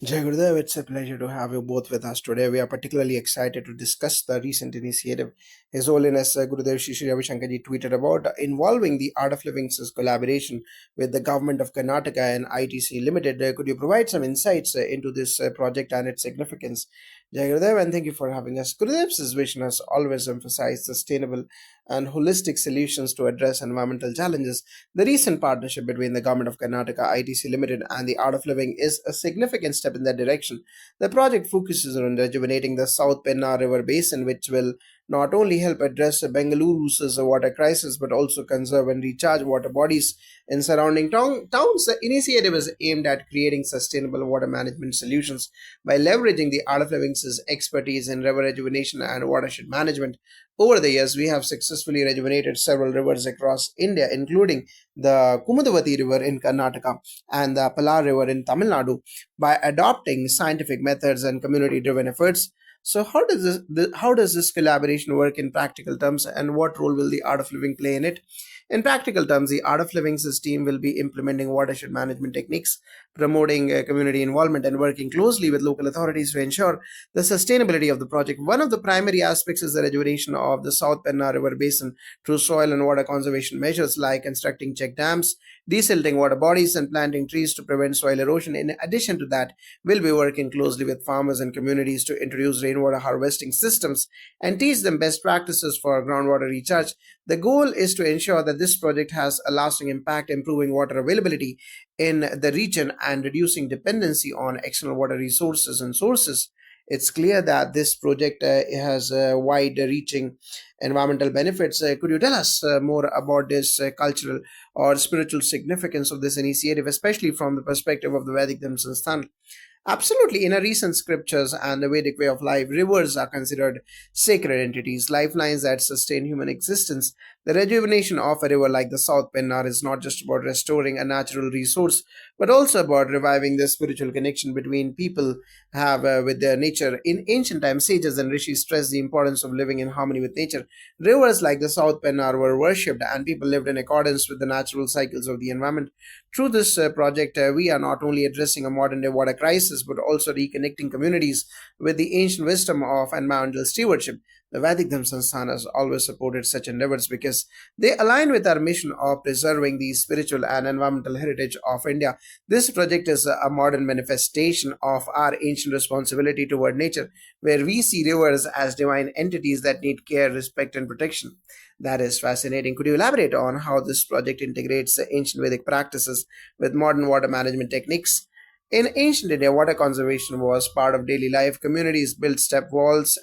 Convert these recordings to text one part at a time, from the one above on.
Jai Gurudev, it's a pleasure to have you both with us today. We are particularly excited to discuss the recent initiative His Holiness Gurudev Shri Shri Ravi Shankarji tweeted about involving the Art of Living's collaboration with the government of Karnataka and ITC Limited. Could you provide some insights into this project and its significance? Jai Gurudev, and thank you for having us. Gurudev's vision has always emphasized sustainable and holistic solutions to address environmental challenges. The recent partnership between the Government of Karnataka, ITC Limited, and the Art of Living is a significant step in that direction. The project focuses on rejuvenating the South Pennar River basin, which will not only help address Bengaluru's water crisis but also conserve and recharge water bodies in surrounding towns. The initiative is aimed at creating sustainable water management solutions by leveraging the Art of Living's expertise in river rejuvenation and watershed management. Over the years, we have successfully rejuvenated several rivers across India, including the Kumudavati River in Karnataka and the Palar River in Tamil Nadu, by adopting scientific methods and community-driven efforts. So, how does this collaboration work in practical terms, and what role will the Art of Living play in it? In practical terms, the Art of Living's team will be implementing watershed management techniques, promoting community involvement, and working closely with local authorities to ensure the sustainability of the project. One of the primary aspects is the rejuvenation of the South Penna River Basin through soil and water conservation measures like constructing check dams, desilting water bodies, and planting trees to prevent soil erosion. In addition to that, we'll be working closely with farmers and communities to introduce rainwater harvesting systems and teach them best practices for groundwater recharge. The goal is to ensure that this project has a lasting impact, improving water availability in the region and reducing dependency on external water resources and sources. It's clear that this project has wide reaching environmental benefits. Could you tell us more about this cultural or spiritual significance of this initiative, especially from the perspective of the Vedic themselves? Absolutely. In a recent scriptures and the Vedic way of life, rivers are considered sacred entities, lifelines that sustain human existence. The rejuvenation of a river like the South Pennar is not just about restoring a natural resource, but also about reviving the spiritual connection between people have with their nature. In ancient times, sages and rishis stressed the importance of living in harmony with nature. Rivers like the South Pennar were worshipped, and people lived in accordance with the natural cycles of the environment. Through this project, we are not only addressing a modern day water crisis, but also reconnecting communities with the ancient wisdom of environmental stewardship. The Vedic Sansthan has always supported such endeavors because they align with our mission of preserving the spiritual and environmental heritage of India. This project is a modern manifestation of our ancient responsibility toward nature, where we see rivers as divine entities that need care, respect, and protection. That is fascinating. Could you elaborate on how this project integrates ancient Vedic practices with modern water management techniques? In ancient India, water conservation was part of daily life. Communities built step wells,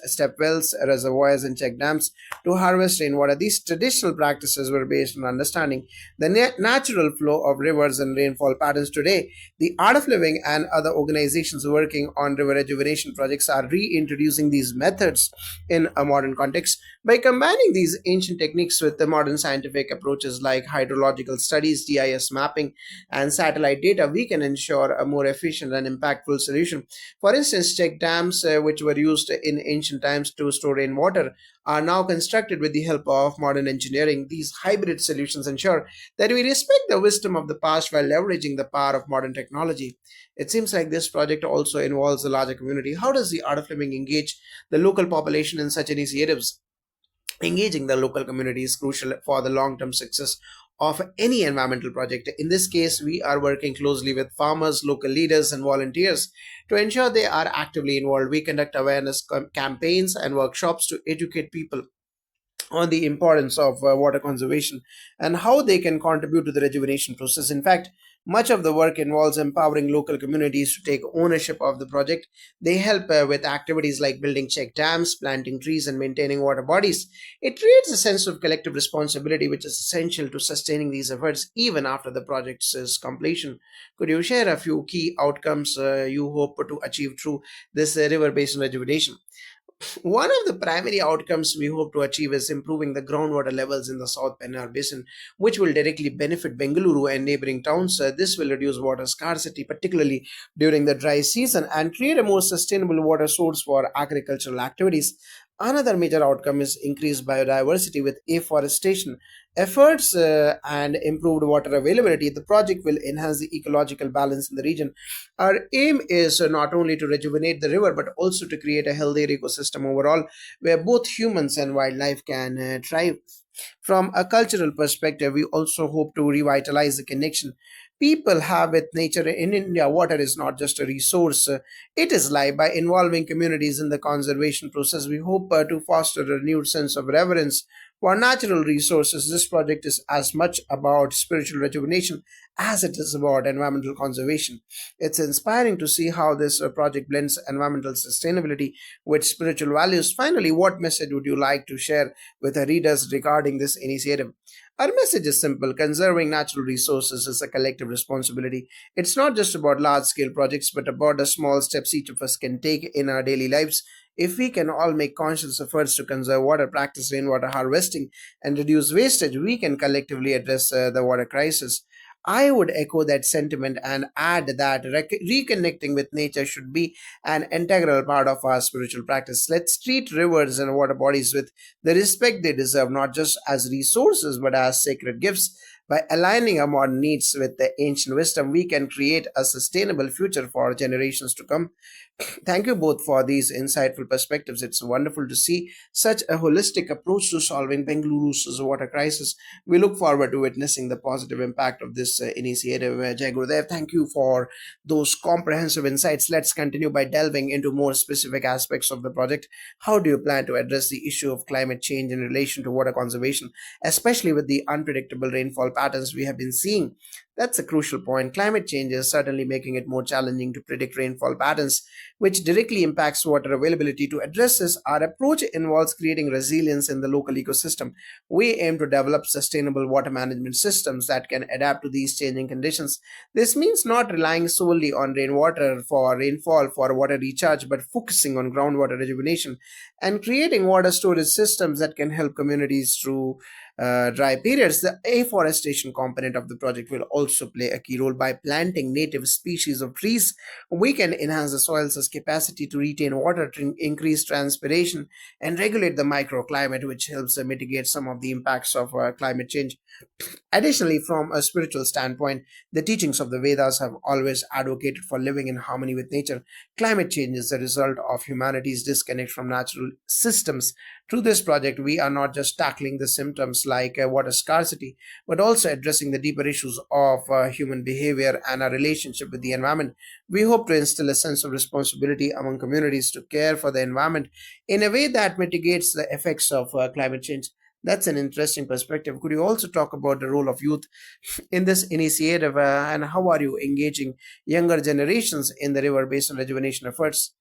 reservoirs, and check dams to harvest rainwater. These traditional practices were based on understanding the natural flow of rivers and rainfall patterns. Today, the Art of Living and other organizations working on river rejuvenation projects are reintroducing these methods in a modern context. By combining these ancient techniques with the modern scientific approaches like hydrological studies, GIS mapping, and satellite data, we can ensure a more efficient and impactful solution. For instance, check dams, which were used in ancient times to store rainwater, are now constructed with the help of modern engineering. These hybrid solutions ensure that we respect the wisdom of the past while leveraging the power of modern technology. It seems like this project also involves a larger community. How does the Art of Living engage the local population in such initiatives? Engaging the local community is crucial for the long term success of any environmental project. In this case, we are working closely with farmers, local leaders, and volunteers to ensure they are actively involved. We conduct awareness campaigns and workshops to educate people on the importance of water conservation and how they can contribute to the rejuvenation process. In fact, much of the work involves empowering local communities to take ownership of the project. They help with activities like building check dams, planting trees, and maintaining water bodies. It creates a sense of collective responsibility, which is essential to sustaining these efforts even after the project's completion. Could you share a few key outcomes you hope to achieve through this river basin rejuvenation? One of the primary outcomes we hope to achieve is improving the groundwater levels in the South Pennar Basin, which will directly benefit Bengaluru and neighboring towns. This will reduce water scarcity, particularly during the dry season, and create a more sustainable water source for agricultural activities. Another major outcome is increased biodiversity with afforestation efforts and improved water availability. The project will enhance the ecological balance in the region. Our aim is not only to rejuvenate the river but also to create a healthier ecosystem overall where both humans and wildlife can thrive. From a cultural perspective, we also hope to revitalize the connection people have with nature in India. Water is not just a resource, it is life. By involving communities in the conservation process, we hope to foster a renewed sense of reverence for natural resources. This project is as much about spiritual rejuvenation as it is about environmental conservation. It's inspiring to see how this project blends environmental sustainability with spiritual values. Finally, what message would you like to share with our readers regarding this initiative? Our message is simple: conserving natural resources is a collective responsibility. It's not just about large scale projects, but about the small steps each of us can take in our daily lives. If we can all make conscious efforts to conserve water, practice rainwater harvesting, and reduce wastage, we can collectively address the water crisis. I would echo that sentiment and add that reconnecting with nature should be an integral part of our spiritual practice. Let's treat rivers and water bodies with the respect they deserve, not just as resources but as sacred gifts. By aligning our modern needs with the ancient wisdom, we can create a sustainable future for generations to come. Thank you both for these insightful perspectives. It's wonderful to see such a holistic approach to solving Bengaluru's water crisis. We look forward to witnessing the positive impact of this initiative. Jai Gurudev, thank you for those comprehensive insights. Let's continue by delving into more specific aspects of the project. How do you plan to address the issue of climate change in relation to water conservation, especially with the unpredictable rainfall patterns we have been seeing? That's a crucial point. Climate change is certainly making it more challenging to predict rainfall patterns, which directly impacts water availability. To address this, our approach involves creating resilience in the local ecosystem. We aim to develop sustainable water management systems that can adapt to these changing conditions. This means not relying solely on rainwater for rainfall for water recharge, but focusing on groundwater rejuvenation and creating water storage systems that can help communities through dry periods. The afforestation component of the project will also play a key role. By planting native species of trees, we can enhance the soil's capacity to retain water, to increase transpiration, and regulate the microclimate, which helps mitigate some of the impacts of climate change. Additionally, from a spiritual standpoint, the teachings of the Vedas have always advocated for living in harmony with nature. Climate change is the result of humanity's disconnect from natural systems. Through this project, we are not just tackling the symptoms like water scarcity, but also addressing the deeper issues of human behavior and our relationship with the environment. We hope to instill a sense of responsibility among communities to care for the environment in a way that mitigates the effects of climate change. That's an interesting perspective. Could you also talk about the role of youth in this initiative, and how are you engaging younger generations in the river basin rejuvenation efforts?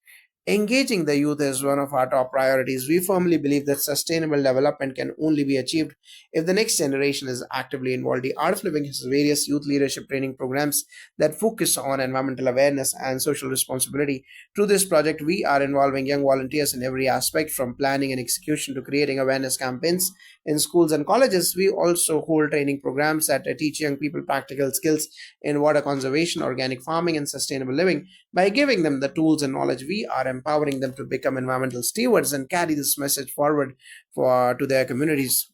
Engaging the youth is one of our top priorities. We firmly believe that sustainable development can only be achieved if the next generation is actively involved. The Art of Living has various youth leadership training programs that focus on environmental awareness and social responsibility. Through this project, we are involving young volunteers in every aspect, from planning and execution to creating awareness campaigns in schools and colleges. We also hold training programs that teach young people practical skills in water conservation, organic farming, and sustainable living. By giving them the tools and knowledge, we are empowering them to become environmental stewards and carry this message forward to their communities.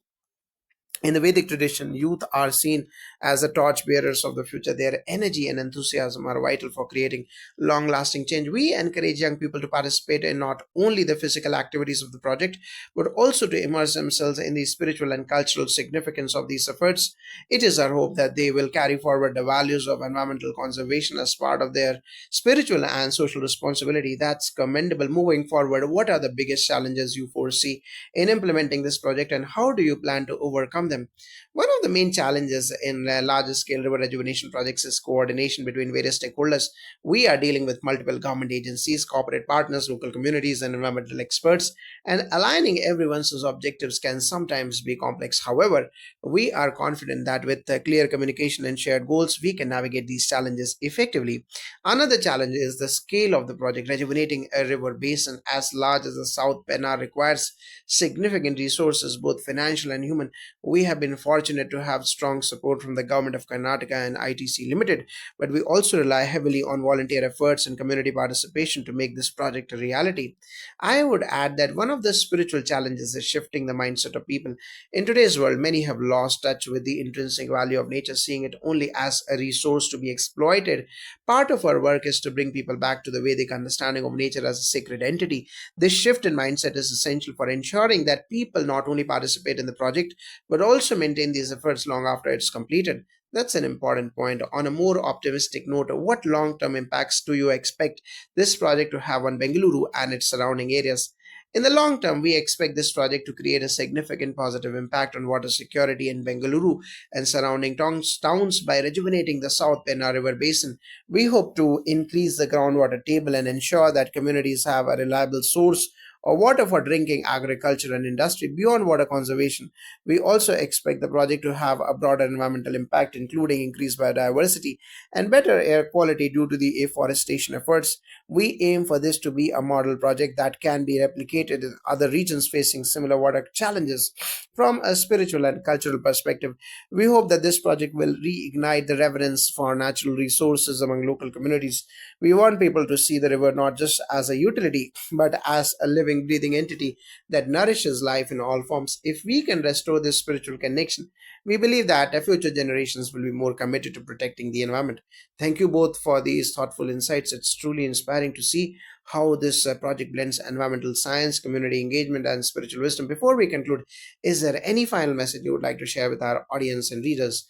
In the Vedic tradition, youth are seen as the torch bearers of the future. Their energy and enthusiasm are vital for creating long lasting change. We encourage young people to participate in not only the physical activities of the project, but also to immerse themselves in the spiritual and cultural significance of these efforts. It is our hope that they will carry forward the values of environmental conservation as part of their spiritual and social responsibility. That's commendable. Moving forward, what are the biggest challenges you foresee in implementing this project, and how do you plan to overcome them? One of the main challenges in larger scale river rejuvenation projects is coordination between various stakeholders. We are dealing with multiple government agencies, corporate partners, local communities, and environmental experts, and aligning everyone's objectives can sometimes be complex. However, we are confident that with clear communication and shared goals, we can navigate these challenges effectively. Another challenge is the scale of the project. Rejuvenating a river basin as large as the South Pennar requires significant resources, both financial and human. We We have been fortunate to have strong support from the government of Karnataka and ITC Limited, but we also rely heavily on volunteer efforts and community participation to make this project a reality. I would add that one of the spiritual challenges is shifting the mindset of people. In today's world, many have lost touch with the intrinsic value of nature, seeing it only as a resource to be exploited. Part of our work is to bring people back to the Vedic understanding of nature as a sacred entity. This shift in mindset is essential for ensuring that people not only participate in the project but also maintain these efforts long after it's completed. That's an important point. On a more optimistic note, what long term impacts do you expect this project to have on Bengaluru and its surrounding areas? In the long term, we expect this project to create a significant positive impact on water security in Bengaluru and surrounding towns by rejuvenating the South Pennar River basin. We hope to increase the groundwater table and ensure that communities have a reliable source of water for drinking, agriculture, and industry. Beyond water conservation, we also expect the project to have a broader environmental impact, including increased biodiversity and better air quality due to the afforestation efforts. We aim for this to be a model project that can be replicated in other regions facing similar water challenges. From a spiritual and cultural perspective, we hope that this project will reignite the reverence for natural resources among local communities. We want people to see the river not just as a utility, but as a living, breathing entity that nourishes life in all forms. If we can restore this spiritual connection, we believe that future generations will be more committed to protecting the environment. Thank you both for these thoughtful insights. It's truly inspiring to see how this project blends environmental science, community engagement, and spiritual wisdom. Before we conclude, is there any final message you would like to share with our audience and readers?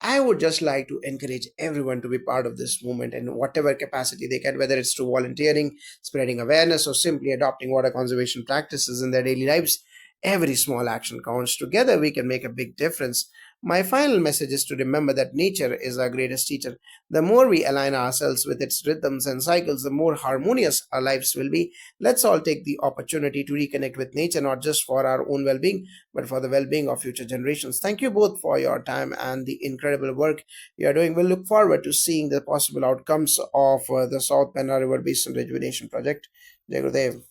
I would just like to encourage everyone to be part of this movement in whatever capacity they can, whether it's through volunteering, spreading awareness, or simply adopting water conservation practices in their daily lives. Every small action counts. Together, we can make a big difference. My final message is to remember that nature is our greatest teacher. The more we align ourselves with its rhythms and cycles, the more harmonious our lives will be. Let's all take the opportunity to reconnect with nature, not just for our own well being, but for the well being of future generations. Thank you both for your time and the incredible work you are doing. We'll look forward to seeing the possible outcomes of the South Penna River Basin Rejuvenation Project. Jai Gurudev.